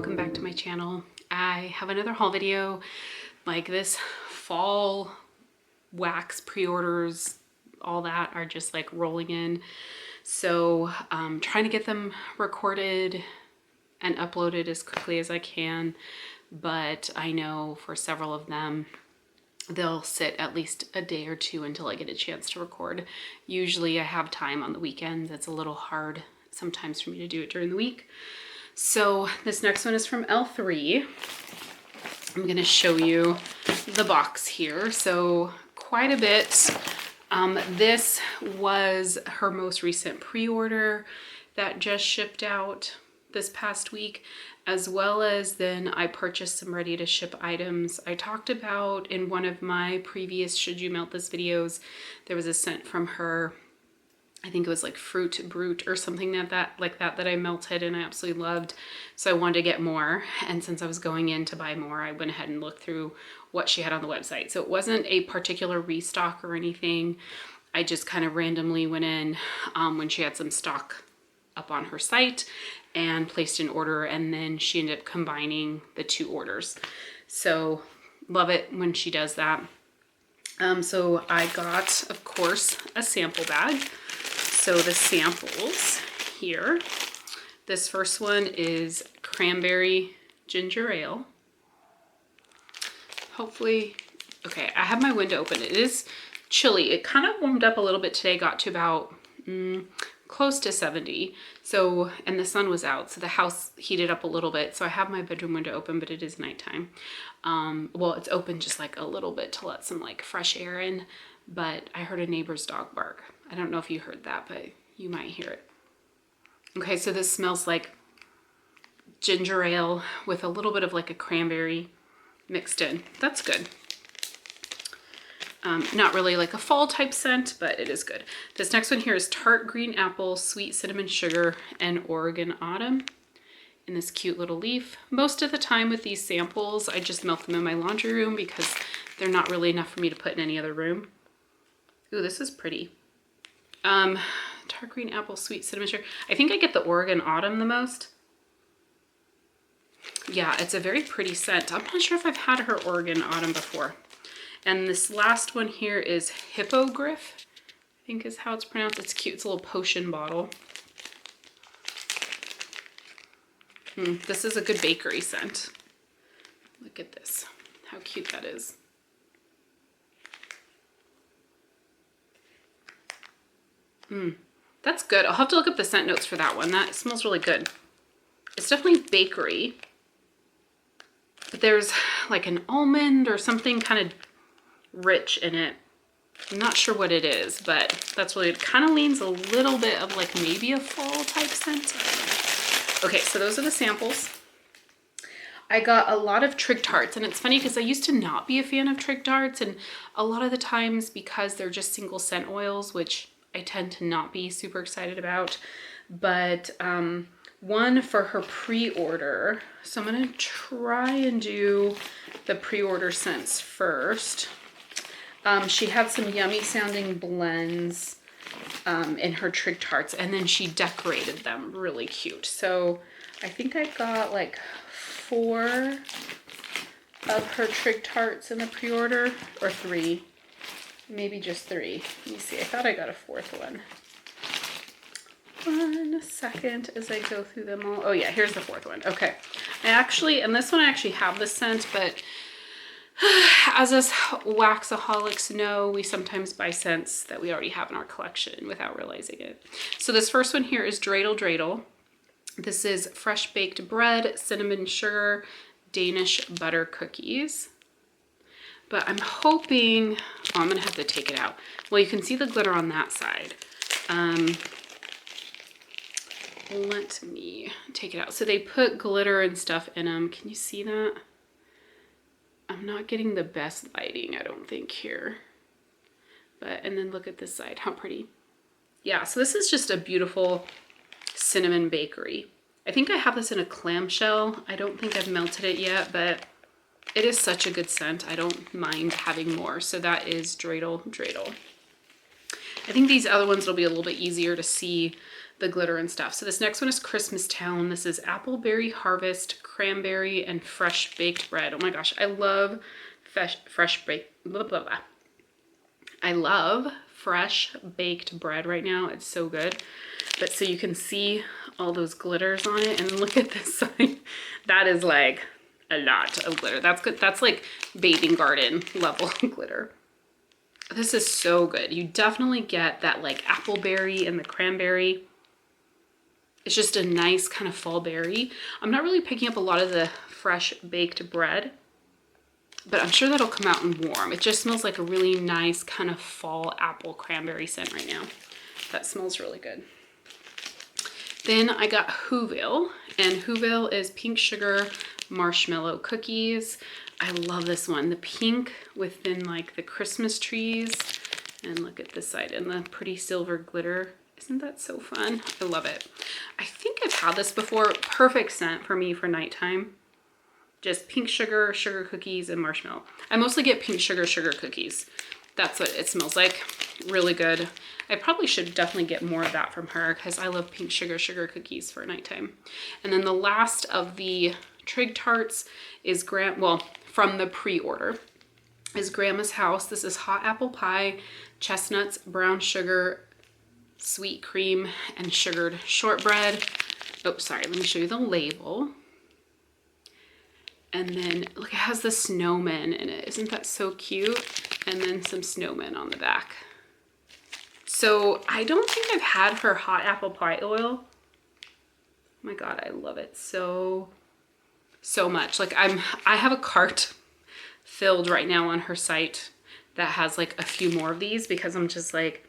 welcome back to my channel. I have another haul video. Like, this fall wax pre-orders, all that are just like rolling in. So I'm trying to get them recorded and uploaded as quickly as I can, but I know for several of them they'll sit at least a day or two until I get a chance to record. Usually I have time on the weekends. It's a little hard sometimes for me to do it during the week. So this next one is from L3. I'm gonna show you the box here. So quite a bit. This was her most recent pre-order that just shipped out this past week, as well as then I purchased some ready to ship items. I talked about in one of my previous Should You Melt This videos, there was a scent from her, I think it was like Fruit Brute or something like that I melted and I absolutely loved. So I wanted to get more. And since I was going in to buy more, I went ahead and looked through what she had on the website. So it wasn't a particular restock or anything. I just kind of randomly went in when she had some stock up on her site and placed an order, and then she ended up combining the two orders. So love it when she does that. So I got, of course, a sample bag. So the samples here, this first one is cranberry ginger ale. Hopefully, okay, I have my window open. It is chilly. It kind of warmed up a little bit today, got to about close to 70. So, and the sun was out, so the house heated up a little bit. So I have my bedroom window open, but it is nighttime. Well, it's open just like a little bit to let some like fresh air in, but I heard a neighbor's dog bark. I don't know if you heard that, but you might hear it. Okay, so this smells like ginger ale with a little bit of like a cranberry mixed in. That's good. Not really like a fall type scent, but it is good. This next one here is tart green apple, sweet cinnamon sugar, and Oregon autumn in this cute little leaf. Most of the time with these samples, I just melt them in my laundry room because they're not really enough for me to put in any other room. Ooh, this is pretty. Tart green apple, sweet cinnamon sugar. I think I get the Oregon autumn the most. Yeah, it's a very pretty scent. I'm not sure if I've had her Oregon autumn before. And this last one here is Hippogriff, I think is how it's pronounced. It's cute. It's a little potion bottle. This is a good bakery scent. Look at this. How cute that is. That's good. I'll have to look up the scent notes for that one. That smells really good. It's definitely bakery. But there's like an almond or something kind of rich in it. I'm not sure what it is, but that's really, it kind of leans a little bit of like maybe a fall type scent. Okay, so those are the samples. I got a lot of trig tarts, and it's funny because I used to not be a fan of trig tarts, and a lot of the times because they're just single scent oils, which I tend to not be super excited about, but one for her pre-order. So I'm gonna try and do the pre-order scents first. She had some yummy sounding blends in her trig tarts, and then she decorated them really cute. So I think I got like 4 of her trig tarts in the pre-order, or 3, maybe just 3. Let me see, I thought I got a 4th one. 1 second as I go through them all. Oh yeah, here's the 4th one. Okay, and this one I actually have the scent, but as us waxaholics know, we sometimes buy scents that we already have in our collection without realizing it. So this first one here is Dreidel Dreidel. This is fresh baked bread, cinnamon sugar, Danish butter cookies. But I'm hoping, I'm gonna have to take it out. Well, you can see the glitter on that side. Let me take it out. So they put glitter and stuff in them. Can you see that? I'm not getting the best lighting, I don't think, here. But, and then look at this side, how pretty. Yeah, so this is just a beautiful cinnamon bakery. I think I have this in a clamshell. I don't think I've melted it yet, but it is such a good scent. I don't mind having more. So that is Dreidel Dreidel. I think these other ones will be a little bit easier to see the glitter and stuff. So this next one is Christmas Town. This is Appleberry Harvest, Cranberry, and Fresh Baked Bread. Oh my gosh, I love fresh baked, blah, blah, blah. I love fresh baked bread right now. It's so good. But so you can see all those glitters on it, and look at this side. That is like a lot of glitter. That's good. That's like bathing garden level glitter. This is so good. You definitely get that like appleberry and the cranberry. It's just a nice kind of fall berry. I'm not really picking up a lot of the fresh baked bread, but I'm sure that'll come out and warm. It just smells like a really nice kind of fall apple cranberry scent right now. That smells really good. Then I got Whoville, and Whoville is pink sugar marshmallow cookies. I love this one. The pink within like the Christmas trees. And look at this side and the pretty silver glitter. Isn't that so fun? I love it. I think I've had this before. Perfect scent for me for nighttime. Just pink sugar, sugar cookies, and marshmallow. I mostly get pink sugar cookies. That's what it smells like. Really good. I probably should definitely get more of that from her because I love pink sugar cookies for nighttime. And then the last of the Trig Tarts is from the pre-order is Grandma's House. This is hot apple pie, chestnuts, brown sugar, sweet cream, and sugared shortbread. Oh, sorry, let me show you the label. And then look, it has the snowman in it. Isn't that so cute? And then some snowmen on the back. So I don't think I've had her hot apple pie oil. Oh my God, I love it so much. Like I have a cart filled right now on her site that has like a few more of these because I'm just like,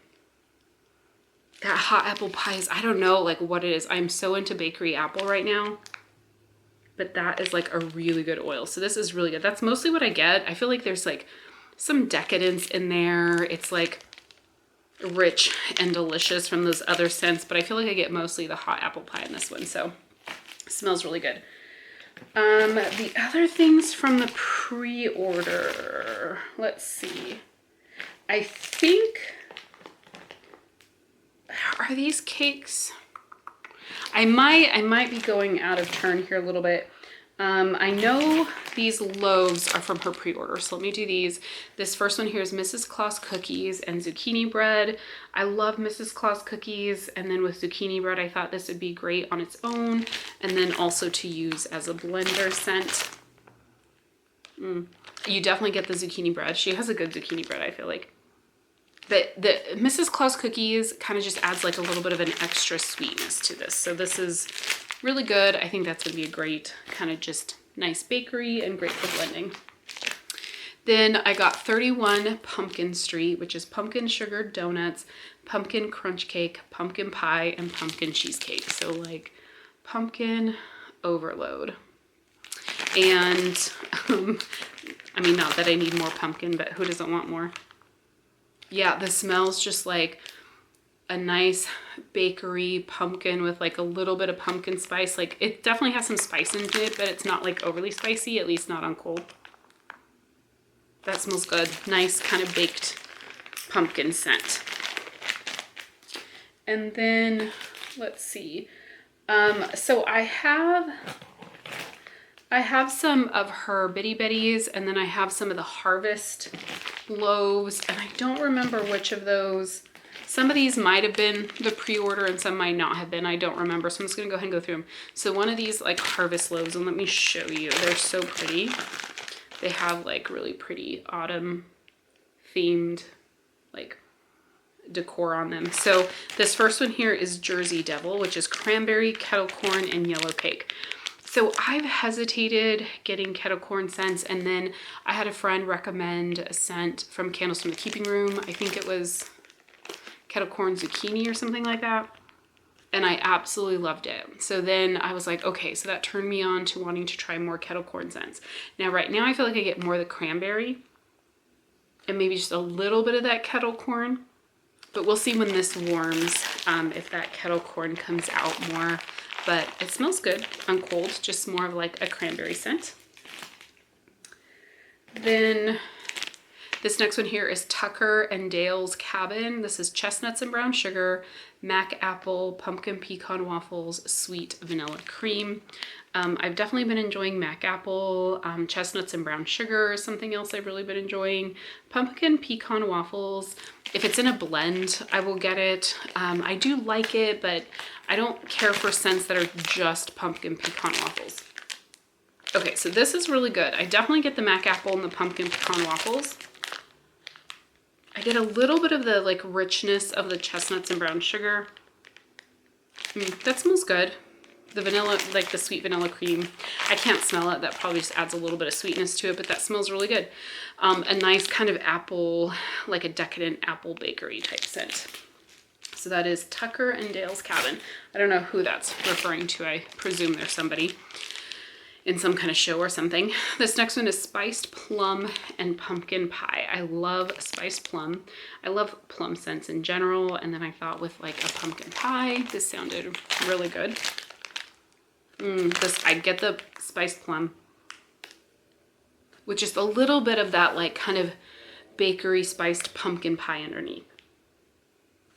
that hot apple pie is, I don't know like what it is. I'm so into bakery apple right now, but that is like a really good oil. So this is really good. That's mostly what I get. I feel like there's like some decadence in there. It's like rich and delicious from those other scents, but I feel like I get mostly the hot apple pie in this one. So it smells really good. The other things from the pre-order, let's see. I think, are these cakes? I might be going out of turn here a little bit. I know these loaves are from her pre-order, so let me do these. This first one here is Mrs. Claus cookies and zucchini bread. I love Mrs. Claus cookies, and then with zucchini bread, I thought this would be great on its own, and then also to use as a blender scent. You definitely get the zucchini bread. She has a good zucchini bread, I feel like. But the Mrs. Claus cookies kind of just adds like a little bit of an extra sweetness to this. So this is really good. I think that's gonna be a great kind of just nice bakery and great for blending. Then I got 31 Pumpkin Street, which is pumpkin sugar donuts, pumpkin crunch cake, pumpkin pie, and pumpkin cheesecake. So like pumpkin overload. And I mean, not that I need more pumpkin, but who doesn't want more? Yeah, the smell's just like a nice bakery pumpkin with like a little bit of pumpkin spice. Like it definitely has some spice in it, but it's not like overly spicy, at least not on cold. That smells good. Nice kind of baked pumpkin scent. And then let's see. So I have some of her Bitty Betties, and then I have some of the Harvest loaves, and I don't remember which of those. Some of these might have been the pre-order and some might not have been. I don't remember, so I'm just gonna go ahead and go through them. So one of these like Harvest loaves, and let me show you. They're so pretty. They have like really pretty autumn themed like decor on them. So this first one here is Jersey Devil, which is cranberry, kettle corn, and yellow cake. So I've hesitated getting kettle corn scents, and then I had a friend recommend a scent from Candles from the Keeping Room. I think it was kettle corn zucchini or something like that. And I absolutely loved it. So then I was like, okay, so that turned me on to wanting to try more kettle corn scents. Now, right now I feel like I get more of the cranberry and maybe just a little bit of that kettle corn, but we'll see when this warms if that kettle corn comes out more. But it smells good on cold, just more of like a cranberry scent. Then This next one here is Tucker and Dale's Cabin. This is chestnuts and brown sugar, mac apple, pumpkin pecan waffles, sweet vanilla cream. I've definitely been enjoying mac apple. Chestnuts and brown sugar is something else I've really been enjoying. Pumpkin pecan waffles, if it's in a blend, I will get it. I do like it, but I don't care for scents that are just pumpkin pecan waffles. Okay, so this is really good. I definitely get the mac apple and the pumpkin pecan waffles. I get a little bit of the like richness of the chestnuts and brown sugar. That smells good. The vanilla, like the sweet vanilla cream, I can't smell it. That probably just adds a little bit of sweetness to it, but that smells really good. A nice kind of apple, like a decadent apple bakery type scent. So that is Tucker and Dale's Cabin. I don't know who that's referring to. I presume there's somebody in some kind of show or something. This next one is Spiced Plum and Pumpkin Pie. I love spiced plum. I love plum scents in general. And then I thought with like a pumpkin pie, this sounded really good. I get the spiced plum with just a little bit of that like kind of bakery spiced pumpkin pie underneath.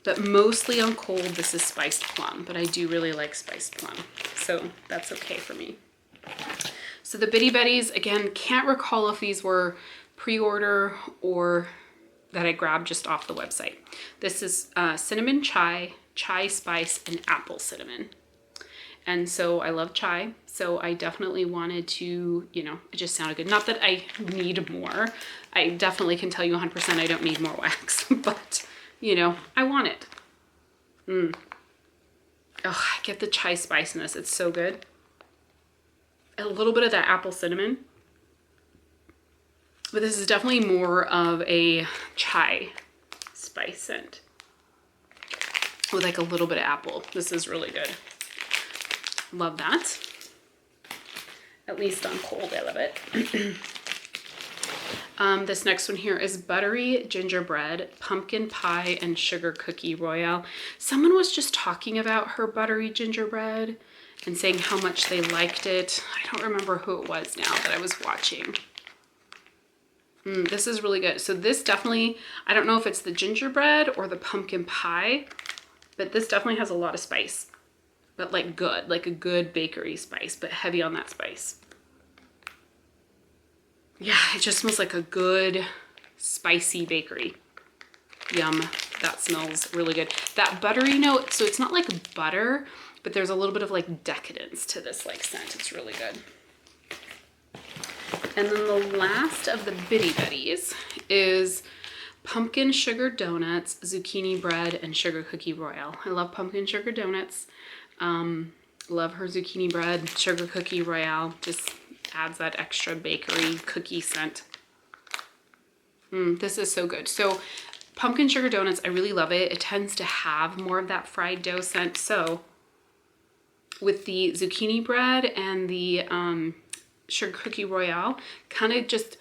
But mostly on cold, this is spiced plum, but I do really like spiced plum. So that's okay for me. So the Bitty Betties, again, can't recall if these were pre-order or that I grabbed just off the website. This is cinnamon chai, chai spice, and apple cinnamon. And so I love chai, so I definitely wanted to, you know, it just sounded good. Not that I need more. I definitely can tell you 100% I don't need more wax, but, you know, I want it. Oh, I get the chai spiciness. It's so good. A little bit of that apple cinnamon. But this is definitely more of a chai spice scent with like a little bit of apple. This is really good. Love that. At least on cold, I love it. This next one here is Buttery Gingerbread, Pumpkin Pie, and Sugar Cookie Royale. Someone was just talking about her buttery gingerbread and saying how much they liked it. I don't remember who it was now that I was watching. This is really good. So this definitely, I don't know if it's the gingerbread or the pumpkin pie, but this definitely has a lot of spice. But like good, like a good bakery spice, but heavy on that spice. Yeah, it just smells like a good spicy bakery. Yum, that smells really good. That buttery note, so it's not like butter, but there's a little bit of like decadence to this like scent. It's really good. And then the last of the Bitty Betties is Pumpkin Sugar Donuts, Zucchini Bread, and Sugar Cookie Royale. I love pumpkin sugar donuts. Love her zucchini bread. Sugar Cookie Royale just adds that extra bakery cookie scent. This is so good. So pumpkin sugar donuts, I really love it. It tends to have more of that fried dough scent. So with the zucchini bread and the Sugar Cookie Royale, kind of just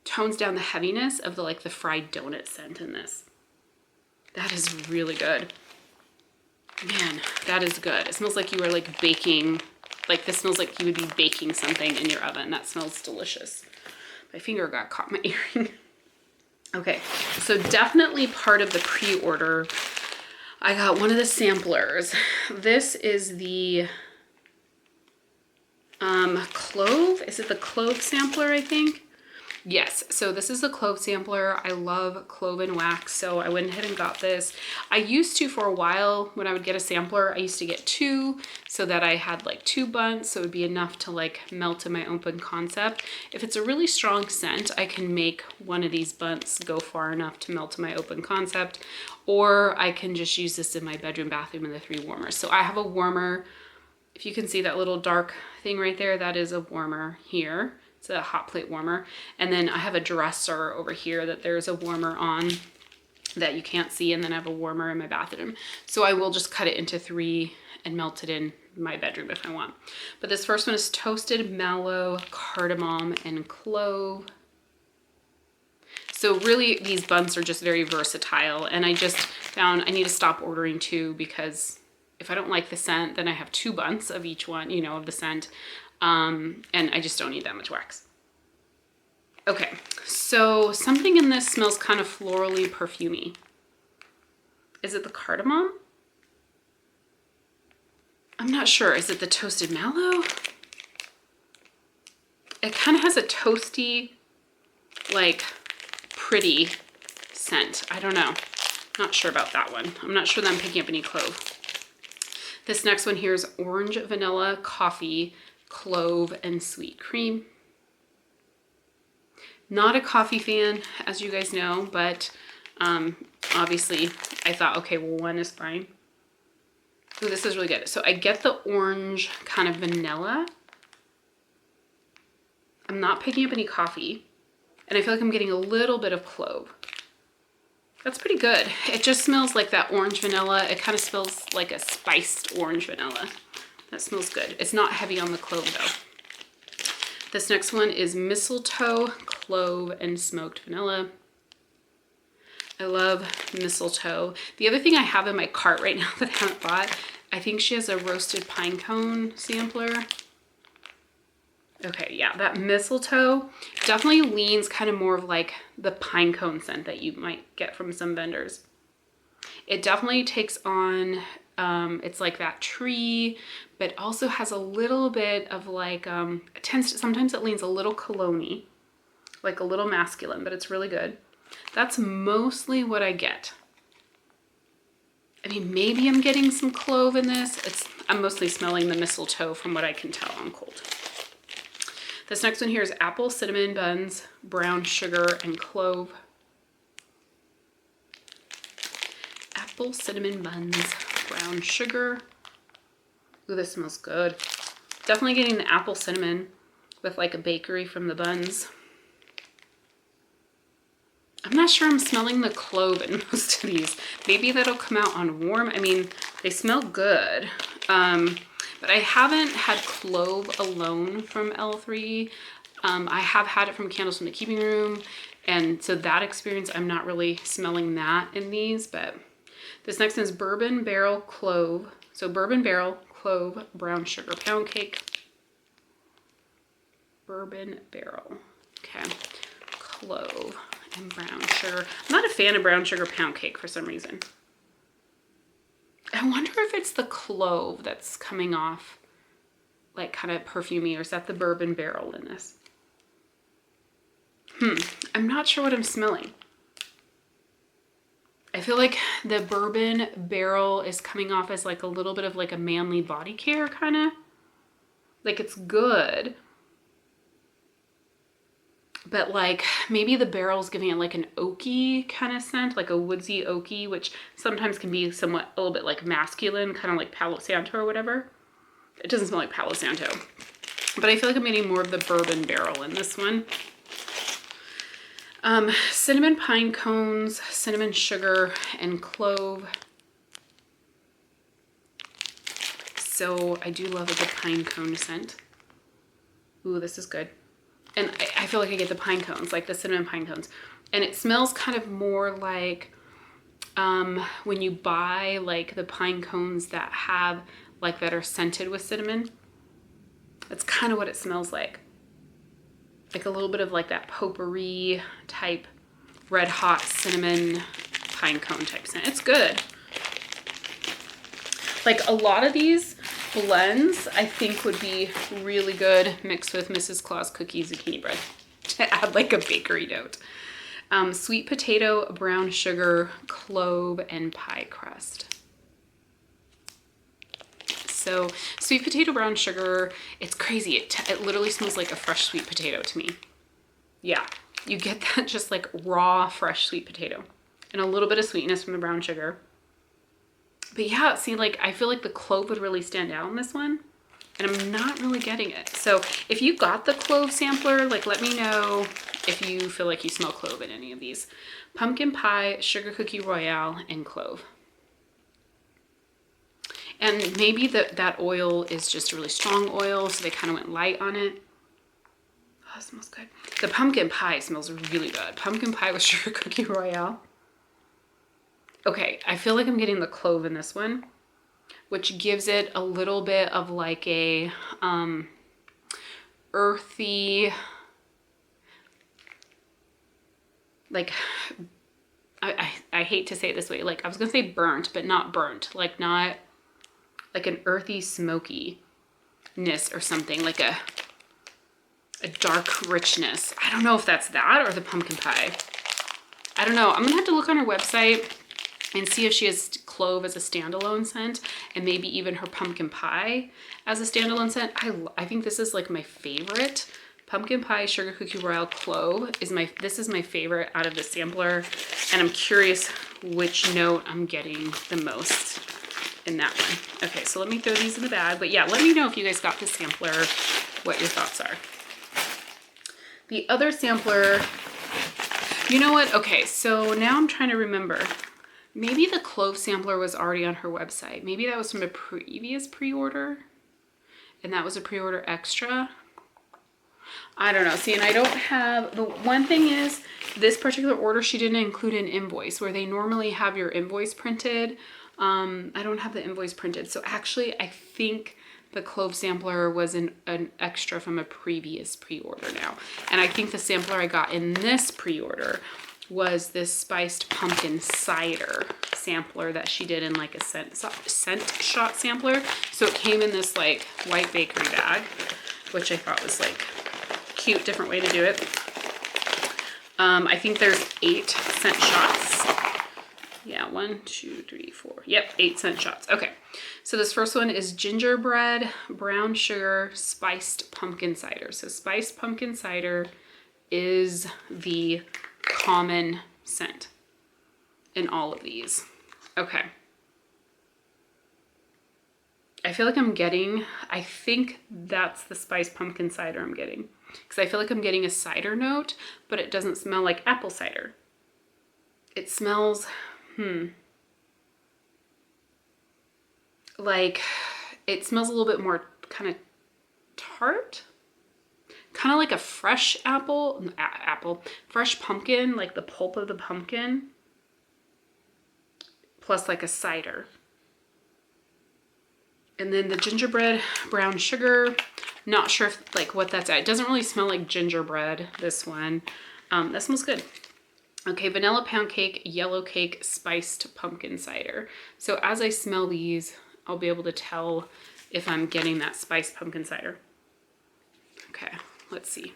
tones down the heaviness of the like the fried donut scent in this. That is really good. Man, that is good. It smells like you are like baking, like this smells like you would be baking something in your oven. That smells delicious. My finger got caught in my earring. Okay, so definitely part of the pre-order, I got one of the samplers. This is the clove. Is it the clove sampler, I think? Yes, so this is the clove sampler. I love clove and wax, so I went ahead and got this. I used to, for a while, when I would get a sampler, I used to get two so that I had like 2 bunts, so it would be enough to like melt in my open concept. If it's a really strong scent, I can make one of these bunts go far enough to melt in my open concept, or I can just use this in my bedroom, bathroom, and the 3 warmers. So I have a warmer. If you can see that little dark thing right there, that is a warmer here. It's a hot plate warmer. And then I have a dresser over here that there's a warmer on that you can't see. And then I have a warmer in my bathroom. So I will just cut it into 3 and melt it in my bedroom if I want. But this first one is toasted mallow, cardamom, and clove. So really these buns are just very versatile. And I just found I need to stop ordering 2 because if I don't like the scent, then I have 2 buns of each one, you know, of the scent. And I just don't need that much wax. Okay, so something in this smells kind of florally perfumey. Is it the cardamom? I'm not sure. Is it the toasted mallow? It kind of has a toasty, like, pretty scent. I don't know. Not sure about that one. I'm not sure that I'm picking up any clove. This next one here is orange, vanilla, coffee, clove, and sweet cream. Not a coffee fan, as you guys know, but obviously I thought, okay, well, one is fine. Ooh, this is really good. So I get the orange kind of vanilla. I'm not picking up any coffee, and I feel like I'm getting a little bit of clove. That's pretty good. It just smells like that orange vanilla. It kind of smells like a spiced orange vanilla. That smells good. It's not heavy on the clove though. This next one is mistletoe, clove, and smoked vanilla. I love mistletoe. The other thing I have in my cart right now that I haven't bought, I think she has a roasted pine cone sampler. Okay, yeah, that mistletoe definitely leans kind of more of like the pine cone scent that you might get from some vendors. It definitely takes on, it's like that tree, but also has a little bit of like, sometimes it leans a little cologne-y, like a little masculine, but it's really good. That's mostly what I get. I mean, maybe I'm getting some clove in this. I'm mostly smelling the mistletoe from what I can tell on cold. This next one here is apple, cinnamon buns, brown sugar, and clove. Apple, cinnamon buns, brown sugar. Ooh, this smells good. Definitely getting the apple cinnamon with like a bakery from the buns. I'm not sure I'm smelling the clove in most of these. Maybe that'll come out on warm. I mean, they smell good. But I haven't had clove alone from L3. I have had it from Candles from the Keeping Room. And so that experience, I'm not really smelling that in these. But this next one is bourbon barrel clove. So bourbon barrel, clove, brown sugar pound cake. Bourbon barrel. Okay. Clove and brown sugar. I'm not a fan of brown sugar pound cake for some reason. I wonder if it's the clove that's coming off like kind of perfumey, or is that the bourbon barrel in this? I'm not sure what I'm smelling. I feel like the bourbon barrel is coming off as like a little bit of like a manly body care kind of. Like it's good. But like maybe the barrel's giving it like an oaky kind of scent, like a woodsy oaky, which sometimes can be somewhat a little bit like masculine, kind of like Palo Santo or whatever. It doesn't smell like Palo Santo, but I feel like I'm getting more of the bourbon barrel in this one. Cinnamon pine cones, cinnamon sugar, and clove. So I do love a good pine cone scent. Ooh, this is good. And I feel like I get the pine cones, like the cinnamon pine cones. And it smells kind of more like when you buy like the pine cones that have like that are scented with cinnamon. That's kind of what it smells like. Like a little bit of like that potpourri type red hot cinnamon pine cone type scent. It's good. Like a lot of these blends I think would be really good mixed with Mrs. Claus cookie zucchini bread to add like a bakery note. Sweet potato, brown sugar, clove, and pie crust. So sweet potato, brown sugar, it's crazy. It literally smells like a fresh sweet potato to me. Yeah, you get that just like raw, fresh sweet potato and a little bit of sweetness from the brown sugar. But yeah, see, like I feel like the clove would really stand out in this one, and I'm not really getting it. So if you got the clove sampler, like let me know if you feel like you smell clove in any of these. Pumpkin pie, sugar cookie royale, and clove. And maybe that oil is just a really strong oil, so they kind of went light on it. Oh, it smells good. The pumpkin pie smells really good. Pumpkin pie with sugar cookie royale. Okay, I feel like I'm getting the clove in this one, which gives it a little bit of like a earthy, like, I hate to say it this way, like I was gonna say burnt, but not burnt, like not like an earthy smokiness or something, like a dark richness. I don't know if that's that or the pumpkin pie. I don't know. I'm gonna have to look on her website and see if she has clove as a standalone scent, and maybe even her pumpkin pie as a standalone scent. I think this is like my favorite. Pumpkin pie sugar cookie royale clove is this is my favorite out of the sampler, and I'm curious which note I'm getting the most in that one. Okay, so let me throw these in the bag, but yeah, let me know if you guys got the sampler, what your thoughts are. The other sampler, you know what? Okay, so now I'm trying to remember. Maybe the clove sampler was already on her website. Maybe that was from a previous pre-order, and that was a pre-order extra. I don't know. See, and I don't have, the one thing is, this particular order, she didn't include an invoice where they normally have your invoice printed. I don't have the invoice printed. So actually, I think the clove sampler was an extra from a previous pre-order now. And I think the sampler I got in this pre-order was this spiced pumpkin cider sampler that she did in like a scent shot sampler. So it came in this like white bakery bag, which I thought was like cute, different way to do it. I think there's 8 scent shots. Yeah, 1, 2, 3, 4. Yep, 8 scent shots. Okay, so this first one is gingerbread, brown sugar, spiced pumpkin cider. So spiced pumpkin cider is the common scent in all of these. Okay. I feel like I'm getting, I think that's the spiced pumpkin cider I'm getting. Because I feel like I'm getting a cider note, but it doesn't smell like apple cider. It smells, like, it smells a little bit more kind of tart. Kind of like a fresh fresh pumpkin, like the pulp of the pumpkin, plus like a cider. And then the gingerbread, brown sugar, not sure if, like what that's at. It doesn't really smell like gingerbread, this one. That smells good. Okay, vanilla pound cake, yellow cake, spiced pumpkin cider. So as I smell these, I'll be able to tell if I'm getting that spiced pumpkin cider. Okay, let's see.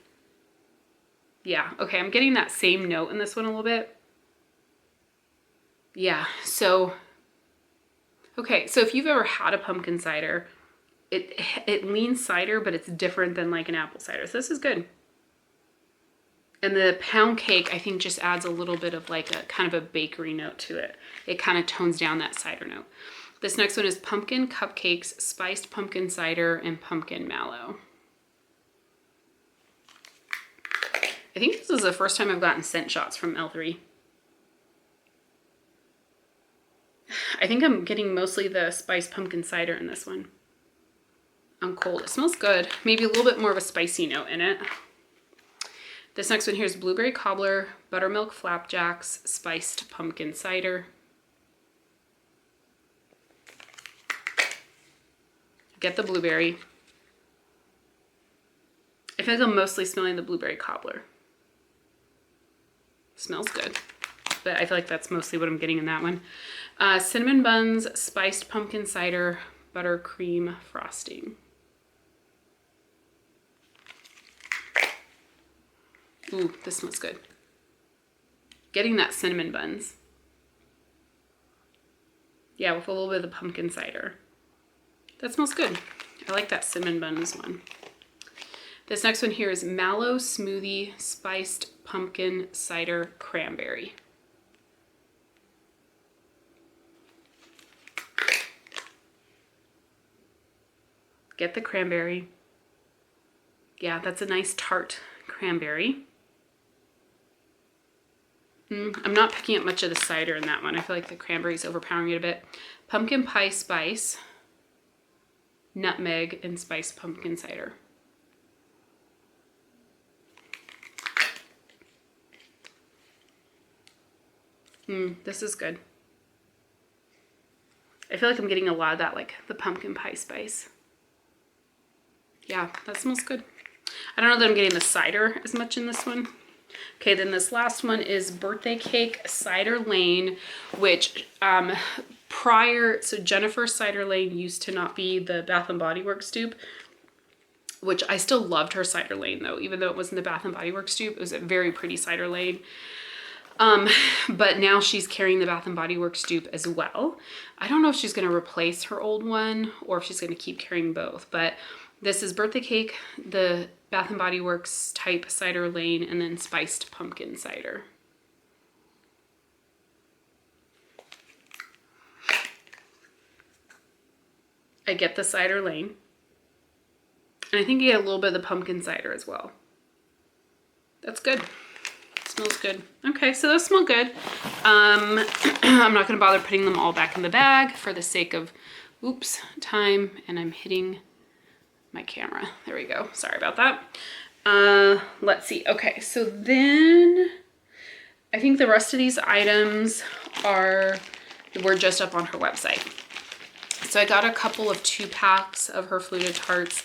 Yeah, okay, I'm getting that same note in this one a little bit. Yeah, so, okay, so if you've ever had a pumpkin cider, it leans cider, but it's different than like an apple cider. So this is good. And the pound cake, I think, just adds a little bit of like a kind of a bakery note to it. It kind of tones down that cider note. This next one is pumpkin cupcakes, spiced pumpkin cider, and pumpkin mallow. I think this is the first time I've gotten scent shots from L3. I think I'm getting mostly the spiced pumpkin cider in this one. On cold. It smells good. Maybe a little bit more of a spicy note in it. This next one here is blueberry cobbler, buttermilk flapjacks, spiced pumpkin cider. Get the blueberry. I feel like I'm mostly smelling the blueberry cobbler. Smells good, but I feel like that's mostly what I'm getting in that one. Cinnamon buns, spiced pumpkin cider, buttercream frosting. Ooh, this smells good. Getting that cinnamon buns. Yeah, with a little bit of the pumpkin cider. That smells good. I like that cinnamon buns one. This next one here is mallow smoothie, spiced pumpkin cider cranberry. Get the cranberry. Yeah, that's a nice tart cranberry. I'm not picking up much of the cider in that one. I feel like the cranberry is overpowering it a bit. Pumpkin pie spice, nutmeg, and spiced pumpkin cider. This is good. I feel like I'm getting a lot of that, like the pumpkin pie spice. Yeah, that smells good. I don't know that I'm getting the cider as much in this one. Okay, then this last one is Birthday Cake Cider Lane, which so Jennifer Cider Lane used to not be the Bath and Body Works dupe, which I still loved her Cider Lane though, even though it wasn't the Bath and Body Works dupe. It was a very pretty Cider Lane. But now she's carrying the Bath and Body Works dupe as well. I don't know if she's gonna replace her old one or if she's gonna keep carrying both, but this is Birthday Cake, the Bath and Body Works type Cider Lane, and then Spiced Pumpkin Cider. I get the Cider Lane. And I think you get a little bit of the pumpkin cider as well. That's good. Smells good. Okay, so those smell good. I'm not gonna bother putting them all back in the bag for the sake of, oops, time, and I'm hitting my camera. There we go. Sorry about that. Let's see. Okay, so then I think the rest of these items were just up on her website. So I got a couple of 2-packs of her Fluted Tarts.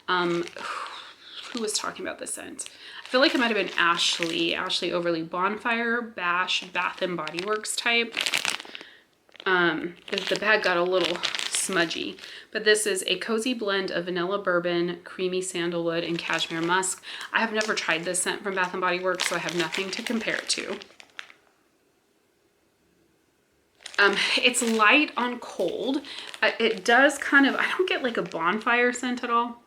Who was talking about this scent? I feel like it might have been Ashley Overly Bonfire Bash Bath and Body Works type. The bag got a little smudgy, but this is a cozy blend of vanilla bourbon, creamy sandalwood, and cashmere musk. I have never tried this scent from Bath and Body Works, so I have nothing to compare it to. It's light on cold. It does kind of, I don't get like a bonfire scent at all.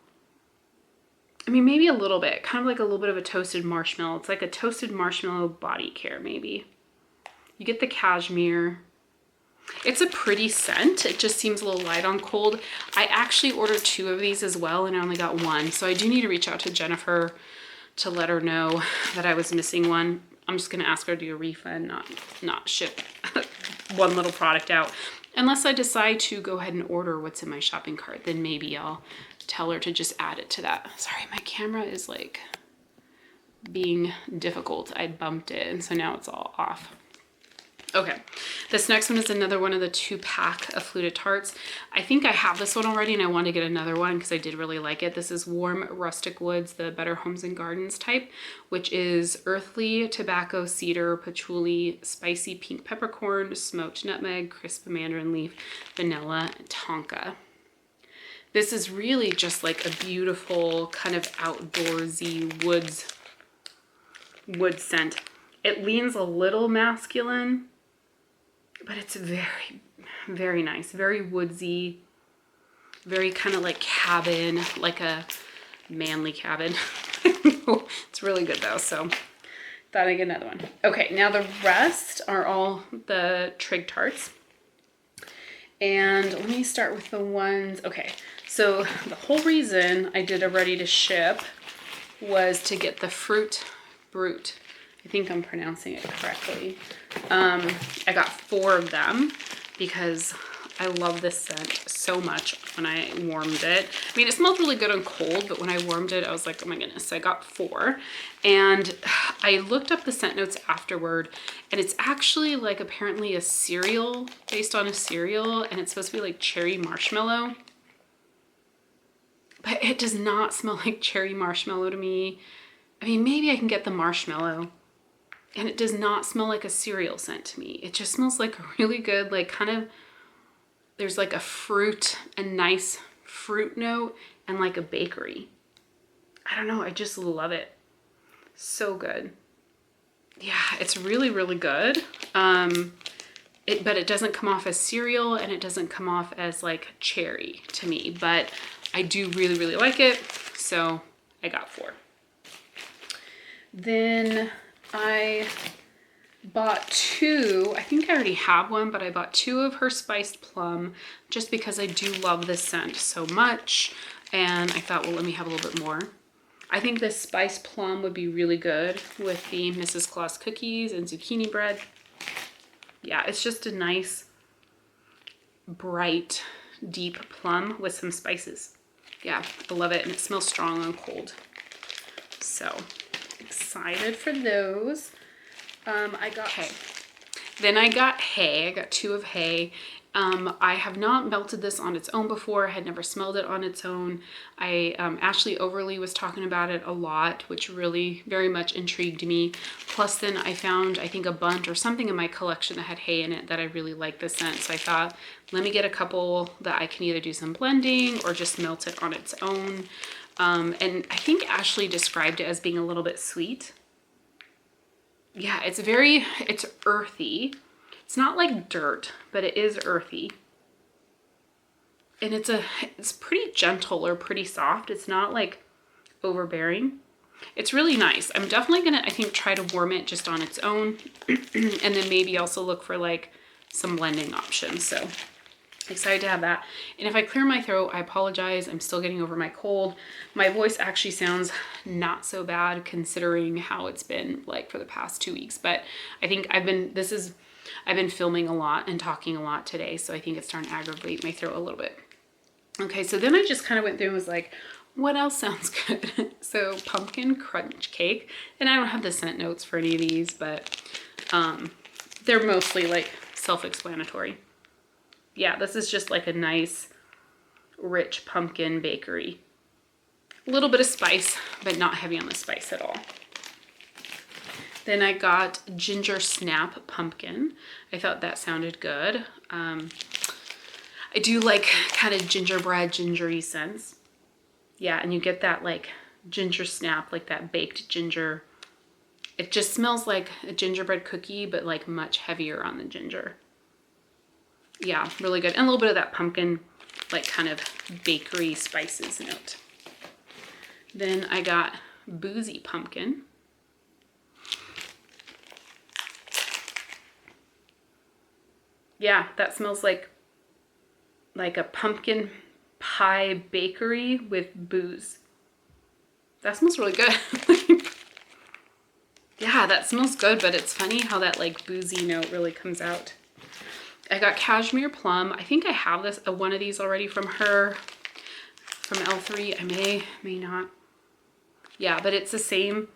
I mean, maybe a little bit, kind of like a little bit of a toasted marshmallow. It's like a toasted marshmallow body care, maybe. You get the cashmere. It's a pretty scent. It just seems a little light on cold. I actually ordered 2 of these as well, and I only got 1. So I do need to reach out to Jennifer to let her know that I was missing one. I'm just gonna ask her to do a refund, not ship one little product out. Unless I decide to go ahead and order what's in my shopping cart, then maybe I'll tell her to just add it to that. Sorry, my camera is like being difficult. I bumped it, and so now it's all off. Okay, this next one is another one of the 2-pack of Fluted Tarts. I think I have this one already and I want to get another one because I did really like it. This is Warm Rustic Woods, the Better Homes and Gardens type, which is earthly tobacco, cedar, patchouli, spicy pink peppercorn, smoked nutmeg, crisp mandarin leaf, vanilla, and tonka. This is really just like a beautiful kind of outdoorsy wood scent. It leans a little masculine, but it's very, very nice, very woodsy, very kind of like cabin, like a manly cabin. It's really good though, so thought I'd get another one. Okay, now the rest are all the Trig Tarts. And let me start with the ones, okay, so the whole reason I did a ready to ship was to get the Fruit Brute. I think I'm pronouncing it correctly. I got 4 of them because I love this scent so much when I warmed it. I mean, it smelled really good on cold, but when I warmed it, I was like, oh my goodness. So I got 4. And I looked up the scent notes afterward, and it's actually like apparently a cereal, based on a cereal, and it's supposed to be like cherry marshmallow. But it does not smell like cherry marshmallow to me. I mean, maybe I can get the marshmallow. And it does not smell like a cereal scent to me. It just smells like a really good, like kind of, there's like a nice fruit note and like a bakery. I don't know, I just love it. So good. Yeah, it's really, really good. But it doesn't come off as cereal and it doesn't come off as like cherry to me, but I do really, really like it. So I got 4. Then I bought 2, I think I already have one, but I bought 2 of her Spiced Plum just because I do love this scent so much. And I thought, well, let me have a little bit more. I think this Spiced Plum would be really good with the Mrs. Claus cookies and zucchini bread. Yeah, it's just a nice, bright, deep plum with some spices. Yeah, I love it, and it smells strong on cold. So excited for those. I got hay. Then I got hay. I got 2 of hay, I have not melted this on its own before. I had never smelled it on its own. Ashley Overly was talking about it a lot, which really very much intrigued me. Plus then I found, I think, a bunt or something in my collection that had hay in it that I really liked the scent. So I thought, let me get a couple that I can either do some blending or just melt it on its own. And I think Ashley described it as being a little bit sweet. Yeah, it's earthy. It's not like dirt, but it is earthy. And it's pretty gentle or pretty soft. It's not like overbearing. It's really nice. I'm definitely gonna, I think, try to warm it just on its own. And then maybe also look for like some blending options. So excited to have that. And if I clear my throat, I apologize. I'm still getting over my cold. My voice actually sounds not so bad considering how it's been like for the past 2 weeks. But I think I've been filming a lot and talking a lot today, so I think it's starting to aggravate my throat a little bit. Okay, so then I just kind of went through and was like, what else sounds good? So pumpkin crunch cake, and I don't have the scent notes for any of these, but they're mostly like self-explanatory. Yeah, this is just like a nice, rich pumpkin bakery. A little bit of spice, but not heavy on the spice at all. Then I got ginger snap pumpkin. I thought that sounded good. I do like kind of gingerbread, gingery scents. Yeah, and you get that like ginger snap, like that baked ginger. It just smells like a gingerbread cookie, but like much heavier on the ginger. Yeah, really good. And a little bit of that pumpkin, like kind of bakery spices note. Then I got boozy pumpkin. Yeah, that smells like a pumpkin pie bakery with booze. That smells really good. Yeah, that smells good, but it's funny how that like boozy note really comes out. I got cashmere plum. I think I have one of these already from her, from L3. I may not. Yeah, but it's the same.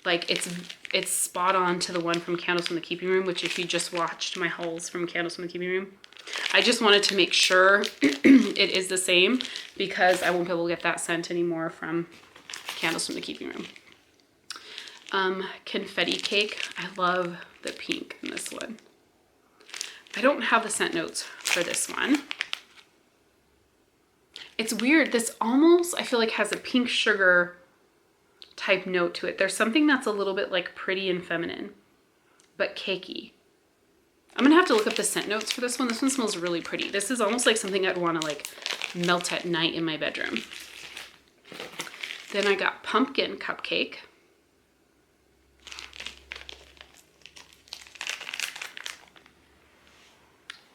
Like it's spot on to the one from Candles from the Keeping Room, which if you just watched my hauls from Candles from the Keeping Room, I just wanted to make sure it is the same because I won't be able to get that scent anymore from Candles from the Keeping Room. Confetti cake. I love the pink in this one. I don't have the scent notes for this one. It's weird. This almost, I feel like, has a pink sugar type note to it. There's something that's a little bit like pretty and feminine, but cakey. I'm gonna have to look up the scent notes for this one. This one smells really pretty. This is almost like something I'd want to like melt at night in my bedroom. Then I got pumpkin cupcake.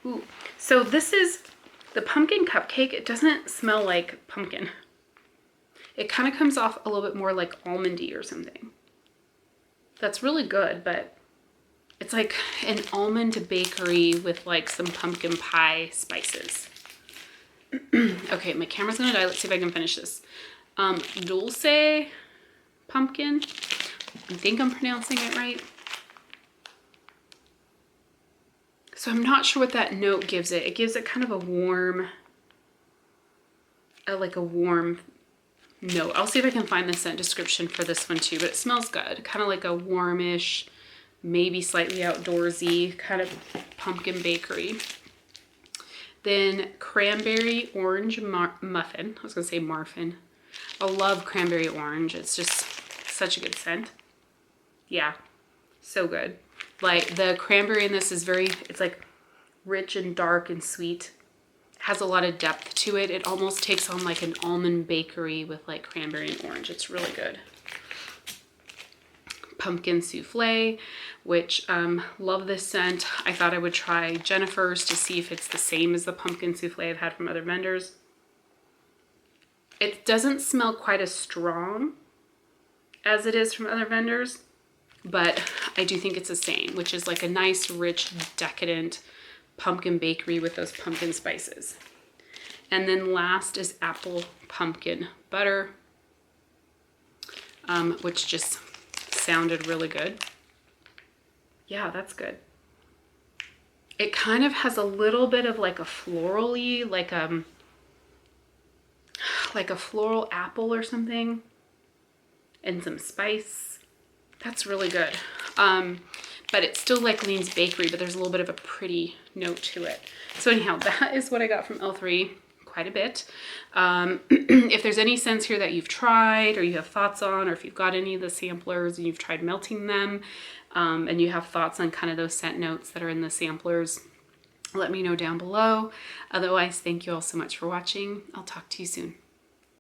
Ooh, so this is the pumpkin cupcake. It doesn't smell like pumpkin. It kind of comes off a little bit more like almondy or something. That's really good, but it's like an almond bakery with like some pumpkin pie spices. Okay, my camera's gonna die. Let's see if I can finish this. Dulce pumpkin. I think I'm pronouncing it right. So I'm not sure what that note gives it. It gives it kind of a warm, like a warm note. I'll see if I can find the scent description for this one too, but it smells good. Kind of like a warmish, maybe slightly outdoorsy kind of pumpkin bakery. Then cranberry orange muffin. I was gonna say marfin. I love cranberry orange. It's just such a good scent. Yeah, so good. Like the cranberry in this is it's like rich and dark and sweet. Has a lot of depth to it. It almost takes on like an almond bakery with like cranberry and orange. It's really good. Pumpkin souffle, which love this scent. I thought I would try Jennifer's to see if it's the same as the pumpkin souffle I've had from other vendors. It doesn't smell quite as strong as it is from other vendors, but I do think it's the same, which is like a nice, rich, decadent pumpkin bakery with those pumpkin spices. And then last is apple pumpkin butter, which just sounded really good. Yeah, that's good. It kind of has a little bit of like a floral-y, like a floral apple or something, and some spice. That's really good. But it still like leans bakery, but there's a little bit of a pretty note to it. So anyhow, that is what I got from L3, quite a bit. If there's any scents here that you've tried or you have thoughts on, or if you've got any of the samplers and you've tried melting them, and you have thoughts on kind of those scent notes that are in the samplers, let me know down below. Otherwise, thank you all so much for watching. I'll talk to you soon.